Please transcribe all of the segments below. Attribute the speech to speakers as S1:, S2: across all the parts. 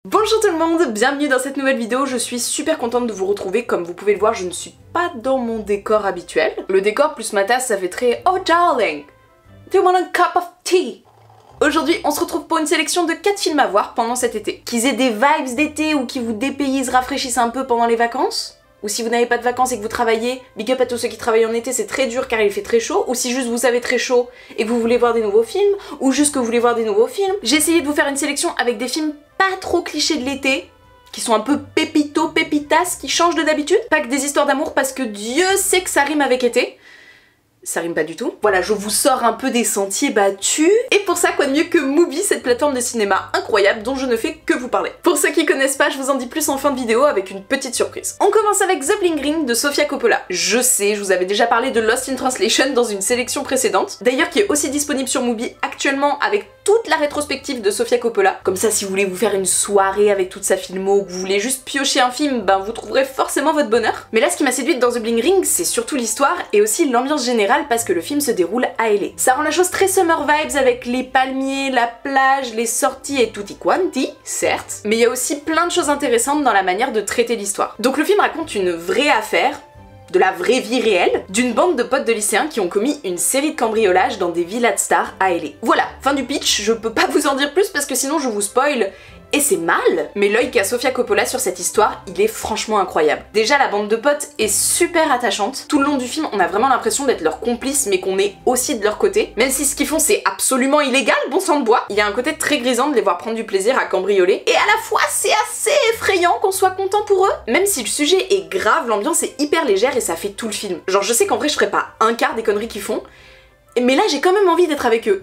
S1: Bonjour tout le monde, bienvenue dans cette nouvelle vidéo, je suis super contente de vous retrouver. Comme vous pouvez le voir, je ne suis pas dans mon décor habituel. Le décor plus ma tasse, ça fait très "Oh darling, do you want a cup of tea?" Aujourd'hui, on se retrouve pour une sélection de 4 films à voir pendant cet été. Qu'ils aient des vibes d'été ou qui vous dépaysent, rafraîchissent un peu pendant les vacances. Ou si vous n'avez pas de vacances et que vous travaillez, big up à tous ceux qui travaillent en été, c'est très dur car il fait très chaud. Ou si juste vous avez très chaud et que vous voulez voir des nouveaux films, ou juste que vous voulez voir des nouveaux films. J'ai essayé de vous faire une sélection avec des films pas trop clichés de l'été, qui sont un peu pépitas, qui changent de d'habitude. Pas que des histoires d'amour parce que Dieu sait que ça rime avec été. Ça rime pas du tout. Voilà, je vous sors un peu des sentiers battus. Et pour ça, quoi de mieux que Mubi, cette plateforme de cinéma incroyable dont je ne fais que vous parler. Pour ceux qui connaissent pas, je vous en dis plus en fin de vidéo avec une petite surprise. On commence avec The Bling Ring de Sofia Coppola. Je sais, je vous avais déjà parlé de Lost in Translation dans une sélection précédente. D'ailleurs, qui est aussi disponible sur Mubi actuellement avec toute la rétrospective de Sofia Coppola. Comme ça, si vous voulez vous faire une soirée avec toute sa filmo ou que vous voulez juste piocher un film, ben vous trouverez forcément votre bonheur. Mais là, ce qui m'a séduite dans The Bling Ring, c'est surtout l'histoire et aussi l'ambiance générale parce que le film se déroule à LA. Ça rend la chose très summer vibes avec les palmiers, la plage, les sorties et tutti quanti, certes, mais il y a aussi plein de choses intéressantes dans la manière de traiter l'histoire. Donc le film raconte une vraie affaire, de la vraie vie réelle, d'une bande de potes de lycéens qui ont commis une série de cambriolages dans des villas de stars à LA. Voilà, fin du pitch, je peux pas vous en dire plus parce que sinon je vous spoil. Et c'est mal, mais l'œil qu'a Sofia Coppola sur cette histoire, il est franchement incroyable. Déjà, la bande de potes est super attachante. Tout le long du film, on a vraiment l'impression d'être leurs complices, mais qu'on est aussi de leur côté. Même si ce qu'ils font, c'est absolument illégal, bon sang de bois, il y a un côté très grisant de les voir prendre du plaisir à cambrioler. Et à la fois, c'est assez effrayant qu'on soit content pour eux. Même si le sujet est grave, l'ambiance est hyper légère et ça fait tout le film. Genre, je sais qu'en vrai, je ferais pas un quart des conneries qu'ils font, mais là j'ai quand même envie d'être avec eux.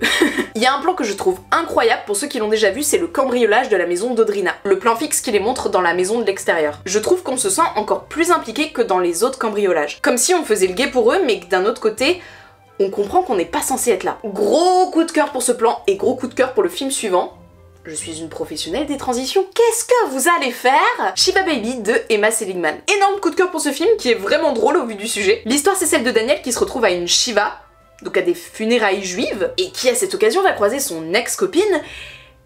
S1: Il y a un plan que je trouve incroyable pour ceux qui l'ont déjà vu, c'est le cambriolage de la maison d'Audrina. Le plan fixe qui les montre dans la maison de l'extérieur. Je trouve qu'on se sent encore plus impliqué que dans les autres cambriolages. Comme si on faisait le guet pour eux, mais que d'un autre côté, on comprend qu'on n'est pas censé être là. Gros coup de cœur pour ce plan et gros coup de cœur pour le film suivant. Je suis une professionnelle des transitions. Qu'est-ce que vous allez faire? Shiva Baby de Emma Seligman. Énorme coup de cœur pour ce film qui est vraiment drôle au vu du sujet. L'histoire c'est celle de Daniel qui se retrouve à une Shiva, donc à des funérailles juives, et qui à cette occasion va croiser son ex-copine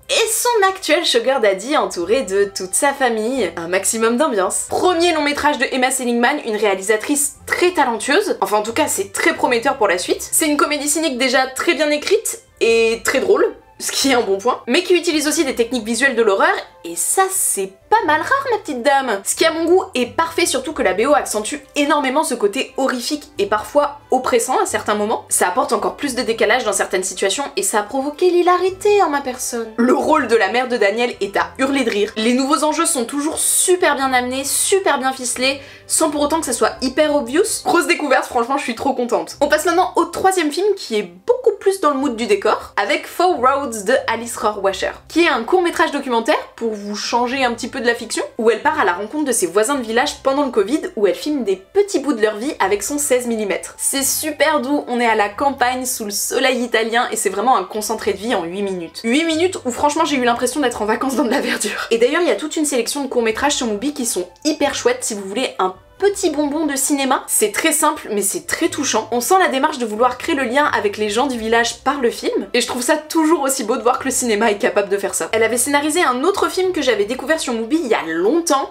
S1: et son actuel sugar daddy entouré de toute sa famille. Un maximum d'ambiance. Premier long métrage de Emma Seligman, une réalisatrice très talentueuse, enfin en tout cas c'est très prometteur pour la suite. C'est une comédie cynique déjà très bien écrite et très drôle, ce qui est un bon point, mais qui utilise aussi des techniques visuelles de l'horreur, et ça c'est pas mal rare ma petite dame. Ce qui à mon goût est parfait, surtout que la BO accentue énormément ce côté horrifique et parfois oppressant à certains moments. Ça apporte encore plus de décalage dans certaines situations et ça a provoqué l'hilarité en ma personne. Le rôle de la mère de Daniel est à hurler de rire. Les nouveaux enjeux sont toujours super bien amenés, super bien ficelés, sans pour autant que ça soit hyper obvious. Grosse découverte, franchement je suis trop contente. On passe maintenant au troisième film qui est beaucoup plus dans le mood du décor, avec Four Roads de Alice Rohrwacher, qui est un court-métrage documentaire pour vous changer un petit peu de la fiction, où elle part à la rencontre de ses voisins de village pendant le Covid, où elle filme des petits bouts de leur vie avec son 16 mm. C'est super doux, on est à la campagne sous le soleil italien et c'est vraiment un concentré de vie en 8 minutes. 8 minutes où franchement j'ai eu l'impression d'être en vacances dans de la verdure. Et d'ailleurs il y a toute une sélection de courts-métrages sur Mubi qui sont hyper chouettes si vous voulez un petit bonbon de cinéma. C'est très simple mais c'est très touchant. On sent la démarche de vouloir créer le lien avec les gens du village par le film et je trouve ça toujours aussi beau de voir que le cinéma est capable de faire ça. Elle avait scénarisé un autre film que j'avais découvert sur Mubi il y a longtemps,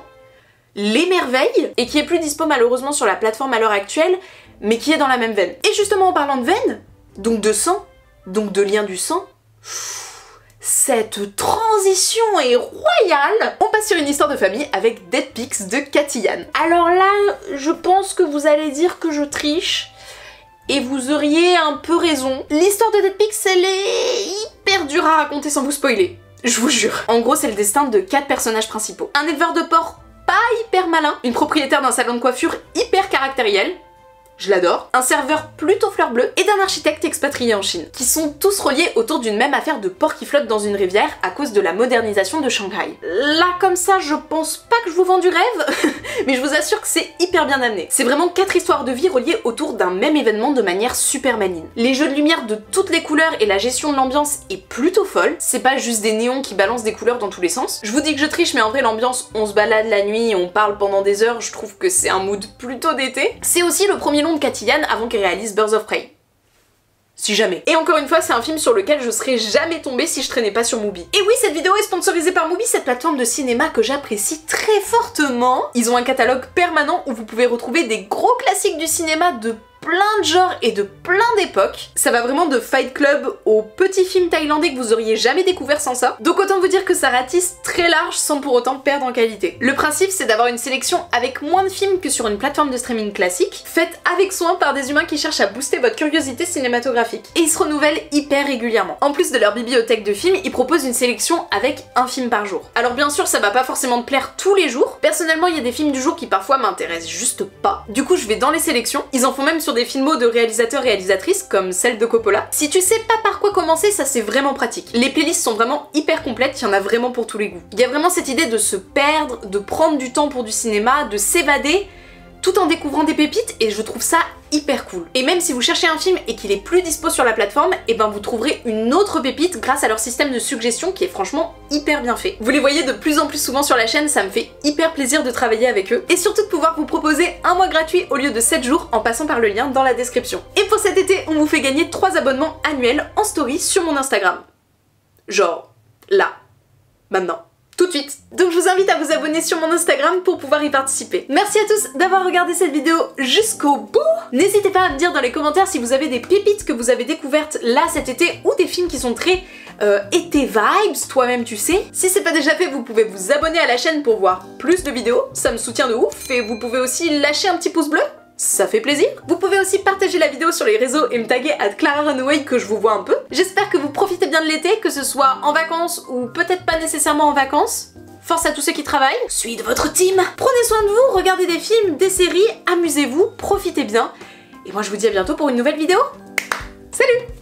S1: Les Merveilles, et qui est plus dispo malheureusement sur la plateforme à l'heure actuelle, mais qui est dans la même veine. Et justement en parlant de veine, donc de sang, donc de lien du sang, cette transition est royale. On passe sur une histoire de famille avec Dead Pics de Cathy Yan. Alors là, je pense que vous allez dire que je triche, et vous auriez un peu raison. L'histoire de Dead Pics, elle est hyper dure à raconter sans vous spoiler. Je vous jure. En gros, c'est le destin de 4 personnages principaux. Un éleveur de porc pas hyper malin, une propriétaire d'un salon de coiffure hyper caractériel, je l'adore, un serveur plutôt fleur bleue et d'un architecte expatrié en Chine, qui sont tous reliés autour d'une même affaire de porc qui flotte dans une rivière à cause de la modernisation de Shanghai. Là comme ça je pense pas que je vous vends du rêve, mais je vous assure que c'est hyper bien amené. C'est vraiment 4 histoires de vie reliées autour d'un même événement de manière super maligne. Les jeux de lumière de toutes les couleurs et la gestion de l'ambiance est plutôt folle, c'est pas juste des néons qui balancent des couleurs dans tous les sens. Je vous dis que je triche mais en vrai l'ambiance, on se balade la nuit, on parle pendant des heures, je trouve que c'est un mood plutôt d'été. C'est aussi le premier long de Cathy Yan avant qu'elle réalise Birds of Prey. Si jamais. Et encore une fois, c'est un film sur lequel je serais jamais tombée si je traînais pas sur Mubi. Et oui, cette vidéo est sponsorisée par Mubi, cette plateforme de cinéma que j'apprécie très fortement. Ils ont un catalogue permanent où vous pouvez retrouver des gros classiques du cinéma de plein de genres et de plein d'époques. Ça va vraiment de Fight Club aux petits films thaïlandais que vous auriez jamais découvert sans ça. Donc autant vous dire que ça ratisse très large sans pour autant perdre en qualité. Le principe, c'est d'avoir une sélection avec moins de films que sur une plateforme de streaming classique, faite avec soin par des humains qui cherchent à booster votre curiosité cinématographique. Et ils se renouvellent hyper régulièrement. En plus de leur bibliothèque de films, ils proposent une sélection avec un film par jour. Alors bien sûr, ça va pas forcément te plaire tous les jours. Personnellement, il y a des films du jour qui parfois m'intéressent juste pas. Du coup, je vais dans les sélections. Ils en font même sur des films de réalisateurs-réalisatrices comme celle de Coppola. Si tu sais pas par quoi commencer, ça c'est vraiment pratique. Les playlists sont vraiment hyper complètes, il y en a vraiment pour tous les goûts. Il y a vraiment cette idée de se perdre, de prendre du temps pour du cinéma, de s'évader, tout en découvrant des pépites, et je trouve ça hyper cool. Et même si vous cherchez un film et qu'il est plus dispo sur la plateforme, et ben vous trouverez une autre pépite grâce à leur système de suggestion qui est franchement hyper bien fait. Vous les voyez de plus en plus souvent sur la chaîne, ça me fait hyper plaisir de travailler avec eux, et surtout de pouvoir vous proposer un mois gratuit au lieu de 7 jours en passant par le lien dans la description. Et pour cet été, on vous fait gagner 3 abonnements annuels en story sur mon Instagram. Genre, là, maintenant. Tout de suite. Donc je vous invite à vous abonner sur mon Instagram pour pouvoir y participer. Merci à tous d'avoir regardé cette vidéo jusqu'au bout. N'hésitez pas à me dire dans les commentaires si vous avez des pépites que vous avez découvertes là cet été ou des films qui sont très été vibes, toi-même tu sais. Si c'est pas déjà fait, vous pouvez vous abonner à la chaîne pour voir plus de vidéos, ça me soutient de ouf, et vous pouvez aussi lâcher un petit pouce bleu. Ça fait plaisir. Vous pouvez aussi partager la vidéo sur les réseaux et me taguer @ClaraRunaway que je vous vois un peu. J'espère que vous profitez bien de l'été, que ce soit en vacances ou peut-être pas nécessairement en vacances. Force à tous ceux qui travaillent. Je suis de votre team. Prenez soin de vous, regardez des films, des séries, amusez-vous, profitez bien. Et moi je vous dis à bientôt pour une nouvelle vidéo. Salut!